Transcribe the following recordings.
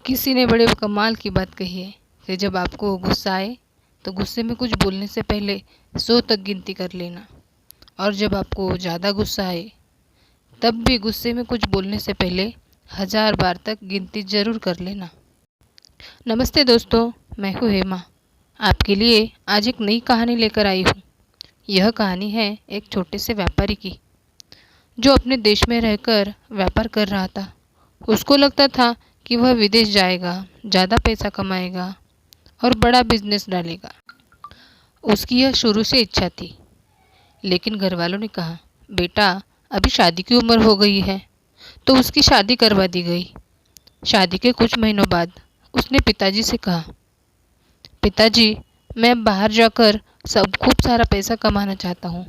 किसी ने बड़े कमाल की बात कही है कि जब आपको गुस्सा आए तो गुस्से में कुछ बोलने से पहले 100 तक गिनती कर लेना, और जब आपको ज़्यादा गुस्सा आए तब भी गुस्से में कुछ बोलने से पहले 1000 बार तक गिनती ज़रूर कर लेना। नमस्ते दोस्तों, मैं हूँ हेमा। आपके लिए आज एक नई कहानी लेकर आई हूँ। यह कहानी है एक छोटे से व्यापारी की, जो अपने देश में रहकर व्यापार कर रहा था। उसको लगता था कि वह विदेश जाएगा, ज़्यादा पैसा कमाएगा और बड़ा बिजनेस डालेगा। उसकी यह शुरू से इच्छा थी, लेकिन घर वालों ने कहा, बेटा अभी शादी की उम्र हो गई है, तो उसकी शादी करवा दी गई। शादी के कुछ महीनों बाद उसने पिताजी से कहा, पिताजी मैं अब बाहर जाकर सब खूब सारा पैसा कमाना चाहता हूँ।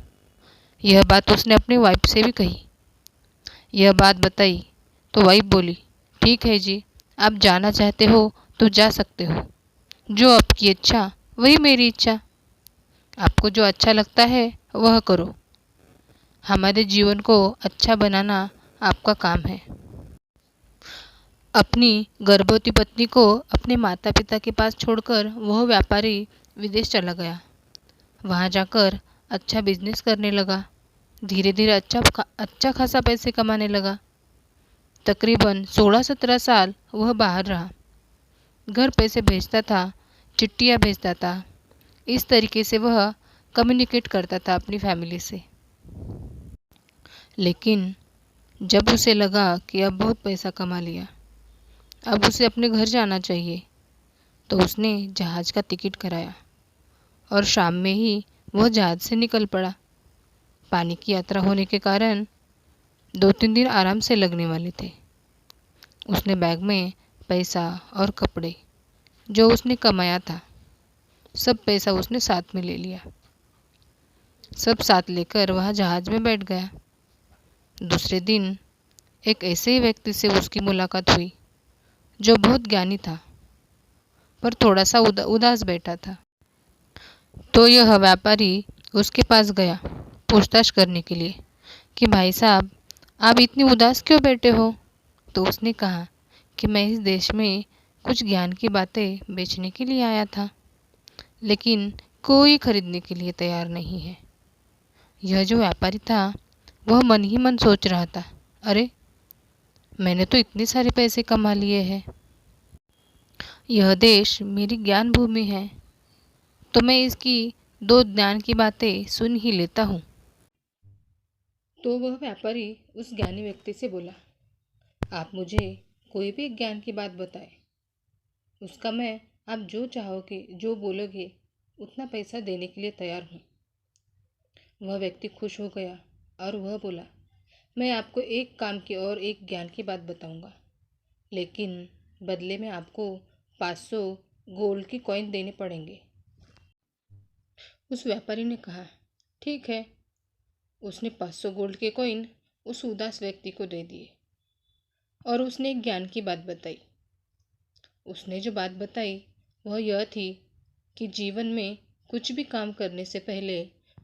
यह बात उसने अपनी वाइफ से भी कही। यह बात बताई तो वाइफ बोली, ठीक है जी, आप जाना चाहते हो तो जा सकते हो। जो आपकी इच्छा वही मेरी इच्छा। आपको जो अच्छा लगता है वह करो। हमारे जीवन को अच्छा बनाना आपका काम है। अपनी गर्भवती पत्नी को अपने माता पिता के पास छोड़कर वह व्यापारी विदेश चला गया। वहाँ जाकर अच्छा बिजनेस करने लगा। धीरे धीरे अच्छा खासा पैसे कमाने लगा। तकरीबन 16-17 साल वह बाहर रहा। घर पैसे भेजता था, चिट्ठियाँ भेजता था। इस तरीके से वह कम्युनिकेट करता था अपनी फैमिली से। लेकिन जब उसे लगा कि अब बहुत पैसा कमा लिया, अब उसे अपने घर जाना चाहिए, तो उसने जहाज़ का टिकट कराया और शाम में ही वह जहाज़ से निकल पड़ा। पानी की यात्रा होने के कारण 2-3 दिन आराम से लगने वाले थे। उसने बैग में पैसा और कपड़े जो उसने कमाया था, सब पैसा उसने साथ में ले लिया। सब साथ लेकर वह जहाज़ में बैठ गया। दूसरे दिन एक ऐसे ही व्यक्ति से उसकी मुलाकात हुई जो बहुत ज्ञानी था, पर थोड़ा सा उदास बैठा था। तो यह व्यापारी उसके पास गया पूछताछ करने के लिए कि भाई साहब, आप इतनी उदास क्यों बैठे हो? तो उसने कहा कि मैं इस देश में कुछ ज्ञान की बातें बेचने के लिए आया था, लेकिन कोई खरीदने के लिए तैयार नहीं है। यह जो व्यापारी था वह मन ही मन सोच रहा था, अरे मैंने तो इतने सारे पैसे कमा लिए हैं। यह देश मेरी ज्ञान भूमि है, तो मैं इसकी दो ज्ञान की बातें सुन ही लेता हूँ। तो वह व्यापारी उस ज्ञानी व्यक्ति से बोला, आप मुझे कोई भी ज्ञान की बात बताएं, उसका मैं आप जो चाहोगे, जो बोलोगे, उतना पैसा देने के लिए तैयार हूँ। वह व्यक्ति खुश हो गया और वह बोला, मैं आपको एक काम की और एक ज्ञान की बात बताऊंगा, लेकिन बदले में आपको 500 गोल्ड की कॉइन देने पड़ेंगे। उस व्यापारी ने कहा, ठीक है। उसने 500 गोल्ड के कॉइन उस उदास व्यक्ति को दे दिए और उसने एक ज्ञान की बात बताई। उसने जो बात बताई वह यह थी कि जीवन में कुछ भी काम करने से पहले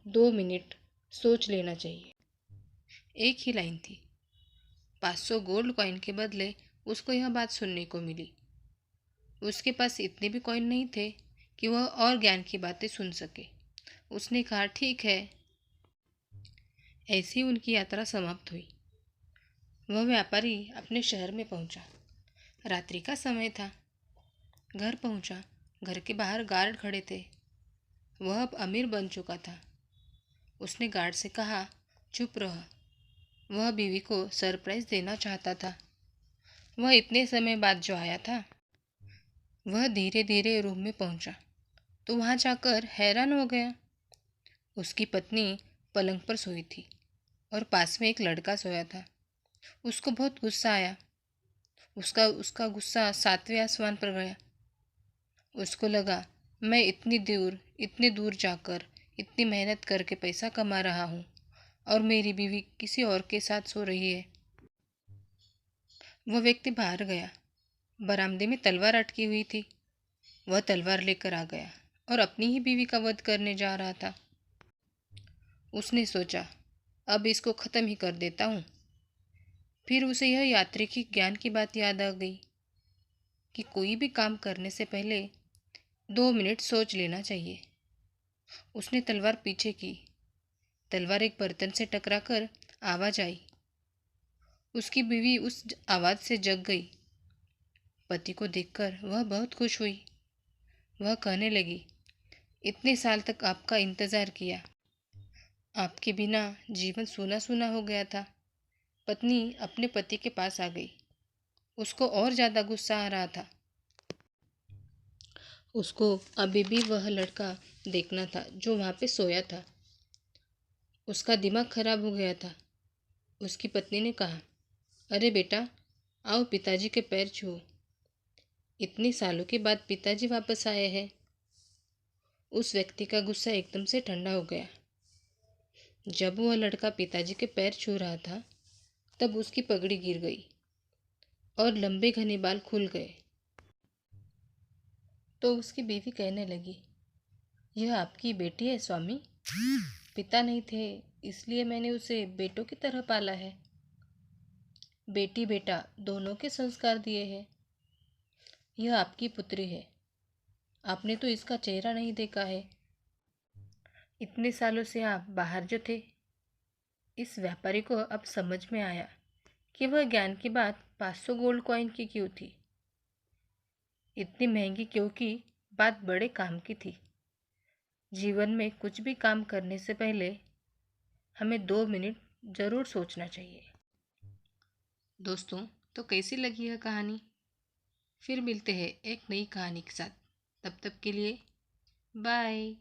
2 मिनट सोच लेना चाहिए। एक ही लाइन थी। 500 गोल्ड कॉइन के बदले उसको यह बात सुनने को मिली। उसके पास इतने भी कॉइन नहीं थे कि वह और ज्ञान की बातें सुन सके। उसने कहा, ठीक है। ऐसी उनकी यात्रा समाप्त हुई। वह व्यापारी अपने शहर में पहुंचा। रात्रि का समय था। घर पहुंचा। घर के बाहर गार्ड खड़े थे। वह अब अमीर बन चुका था। उसने गार्ड से कहा, चुप रह। वह बीवी को सरप्राइज देना चाहता था। वह इतने समय बाद जो आया था। वह धीरे धीरे रूम में पहुंचा तो वहां जाकर हैरान हो गया। उसकी पत्नी पलंग पर सोई थी और पास में एक लड़का सोया था। उसको बहुत गुस्सा आया। उसका उसका गुस्सा 7वें आसमान पर गया। उसको लगा, मैं इतने दूर जाकर इतनी मेहनत करके पैसा कमा रहा हूँ और मेरी बीवी किसी और के साथ सो रही है। वह व्यक्ति बाहर गया। बरामदे में तलवार अटकी हुई थी। वह तलवार लेकर आ गया और अपनी ही बीवी का वध करने जा रहा था। उसने सोचा, अब इसको ख़त्म ही कर देता हूँ। फिर उसे यह यात्री की ज्ञान की बात याद आ गई। कि कोई भी काम करने से पहले 2 मिनट सोच लेना चाहिए। उसने तलवार पीछे की। तलवार एक बर्तन से टकराकर आवाज आई। उसकी बीवी उस आवाज से जग गई। पति को देखकर वह बहुत खुश हुई। वह कहने लगी, इतने साल तक आपका इंतजार किया। आपके बिना जीवन सूना सूना हो गया था। पत्नी अपने पति के पास आ गई। उसको और ज्यादा गुस्सा आ रहा था। उसको अभी भी वह लड़का देखना था जो वहां पे सोया था। उसका दिमाग खराब हो गया था। उसकी पत्नी ने कहा, अरे बेटा, आओ पिताजी के पैर छुओ। इतने सालों के बाद पिताजी वापस आए हैं। उस व्यक्ति का गुस्सा एकदम से ठंडा हो गया। जब वह लड़का पिताजी के पैर छू रहा था, तब उसकी पगड़ी गिर गई और लंबे घने बाल खुल गए। तो उसकी बीवी कहने लगी, यह आपकी बेटी है स्वामी। पिता नहीं थे, इसलिए मैंने उसे बेटों की तरह पाला है। बेटी बेटा दोनों के संस्कार दिए हैं। यह आपकी पुत्री है। आपने तो इसका चेहरा नहीं देखा है। इतने सालों से आप बाहर जो थे। इस व्यापारी को अब समझ में आया कि वह ज्ञान की बात 500 गोल्ड कॉइन की क्यों थी। इतनी महंगी क्योंकि बात बड़े काम की थी। जीवन में कुछ भी काम करने से पहले हमें 2 मिनट जरूर सोचना चाहिए। दोस्तों, तो कैसी लगी यह कहानी? फिर मिलते हैं एक नई कहानी के साथ। तब तक के लिए बाय।